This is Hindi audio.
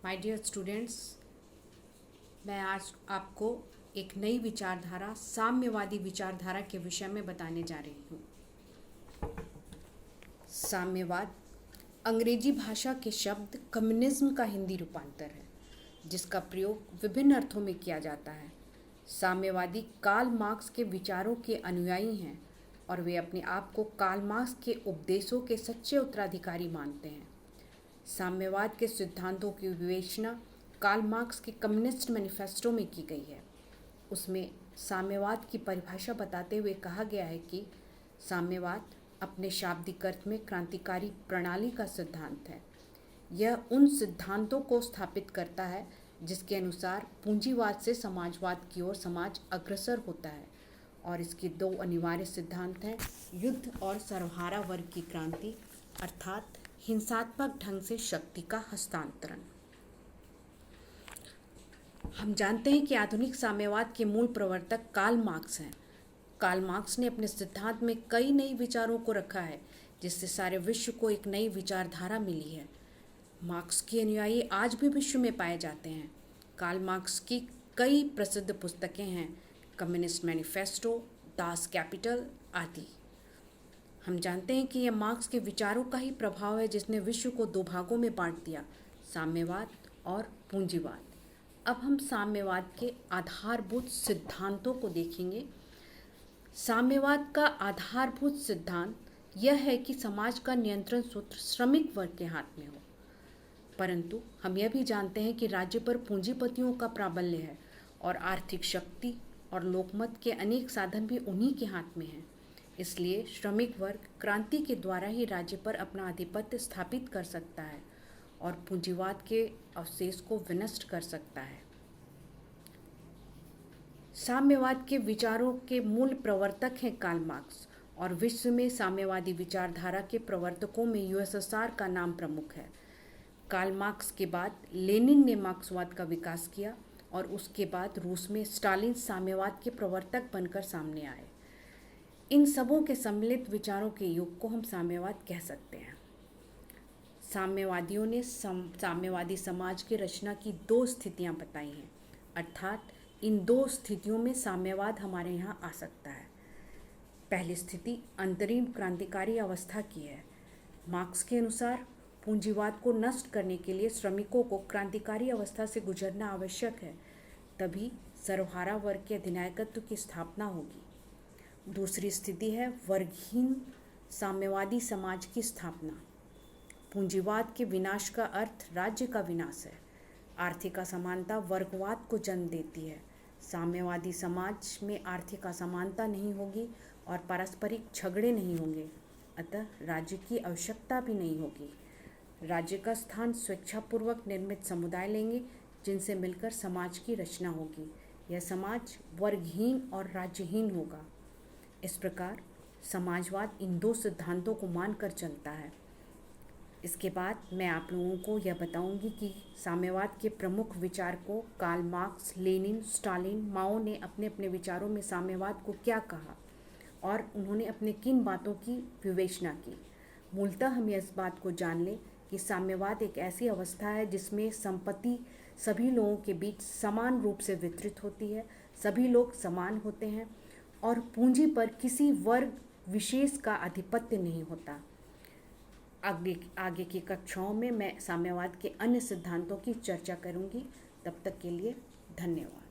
माय डियर स्टूडेंट्स, मैं आज आपको एक नई विचारधारा साम्यवादी विचारधारा के विषय में बताने जा रही हूँ। साम्यवाद अंग्रेजी भाषा के शब्द कम्युनिज्म का हिंदी रूपांतर है, जिसका प्रयोग विभिन्न अर्थों में किया जाता है। साम्यवादी कार्ल मार्क्स के विचारों के अनुयायी हैं और वे अपने आप को कार्ल मार्क्स के उपदेशों के सच्चे उत्तराधिकारी मानते हैं। साम्यवाद के सिद्धांतों की विवेचना कार्ल मार्क्स के कम्युनिस्ट मैनिफेस्टो में की गई है। उसमें साम्यवाद की परिभाषा बताते हुए कहा गया है कि साम्यवाद अपने शाब्दिक अर्थ में क्रांतिकारी प्रणाली का सिद्धांत है। यह उन सिद्धांतों को स्थापित करता है जिसके अनुसार पूंजीवाद से समाजवाद की ओर समाज अग्रसर होता है, और इसके दो अनिवार्य सिद्धांत हैं, युद्ध और सर्वहारा वर्ग की क्रांति, अर्थात हिंसात्मक ढंग से शक्ति का हस्तांतरण। हम जानते हैं कि आधुनिक साम्यवाद के मूल प्रवर्तक कार्ल मार्क्स हैं। कार्ल मार्क्स ने अपने सिद्धांत में कई नए विचारों को रखा है, जिससे सारे विश्व को एक नई विचारधारा मिली है। मार्क्स के अनुयायी आज भी विश्व में पाए जाते हैं। कार्ल मार्क्स की कई प्रसिद्ध पुस्तकें हैं, कम्युनिस्ट मैनिफेस्टो, दास कैपिटल आदि। हम जानते हैं कि यह मार्क्स के विचारों का ही प्रभाव है जिसने विश्व को दो भागों में बांट दिया, साम्यवाद और पूंजीवाद। अब हम साम्यवाद के आधारभूत सिद्धांतों को देखेंगे। साम्यवाद का आधारभूत सिद्धांत यह है कि समाज का नियंत्रण सूत्र श्रमिक वर्ग के हाथ में हो, परंतु हम यह भी जानते हैं कि राज्य पर पूंजीपतियों का प्राबल्य है और आर्थिक शक्ति और लोकमत के अनेक साधन भी उन्हीं के हाथ में हैं। इसलिए श्रमिक वर्ग क्रांति के द्वारा ही राज्य पर अपना आधिपत्य स्थापित कर सकता है और पूंजीवाद के अवशेष को विनष्ट कर सकता है। साम्यवाद के विचारों के मूल प्रवर्तक हैं कार्ल मार्क्स, और विश्व में साम्यवादी विचारधारा के प्रवर्तकों में यूएसएसआर का नाम प्रमुख है। कार्ल मार्क्स के बाद लेनिन ने मार्क्सवाद का विकास किया और उसके बाद रूस में स्टालिन साम्यवाद के प्रवर्तक बनकर सामने आए। इन सबों के सम्मिलित विचारों के युग को हम साम्यवाद कह सकते हैं। साम्यवादियों ने साम्यवादी समाज की रचना की दो स्थितियां बताई हैं, अर्थात इन दो स्थितियों में साम्यवाद हमारे यहाँ आ सकता है। पहली स्थिति अंतरिम क्रांतिकारी अवस्था की है। मार्क्स के अनुसार पूंजीवाद को नष्ट करने के लिए श्रमिकों को क्रांतिकारी अवस्था से गुजरना आवश्यक है, तभी सर्वहारा वर्ग के अधिनायकत्व की स्थापना होगी। दूसरी स्थिति है वर्गहीन साम्यवादी समाज की स्थापना। पूंजीवाद के विनाश का अर्थ राज्य का विनाश है। आर्थिक असमानता वर्गवाद को जन्म देती है। साम्यवादी समाज में आर्थिक असमानता नहीं होगी और पारस्परिक झगड़े नहीं होंगे, अतः राज्य की आवश्यकता भी नहीं होगी। राज्य का स्थान स्वेच्छापूर्वक निर्मित समुदाय लेंगे, जिनसे मिलकर समाज की रचना होगी। यह समाज वर्गहीन और राज्यहीन होगा। इस प्रकार समाजवाद इन दो सिद्धांतों को मानकर चलता है। इसके बाद मैं आप लोगों को यह बताऊंगी कि साम्यवाद के प्रमुख विचारकों कार्ल मार्क्स, लेनिन, स्टालिन, माओ ने अपने अपने विचारों में साम्यवाद को क्या कहा और उन्होंने अपने किन बातों की विवेचना की। मूलतः हम इस बात को जान लें कि साम्यवाद एक ऐसी अवस्था है जिसमें संपत्ति सभी लोगों के बीच समान रूप से वितरित होती है, सभी लोग समान होते हैं और पूंजी पर किसी वर्ग विशेष का आधिपत्य नहीं होता। आगे की कक्षाओं में मैं साम्यवाद के अन्य सिद्धांतों की चर्चा करूंगी। तब तक के लिए धन्यवाद।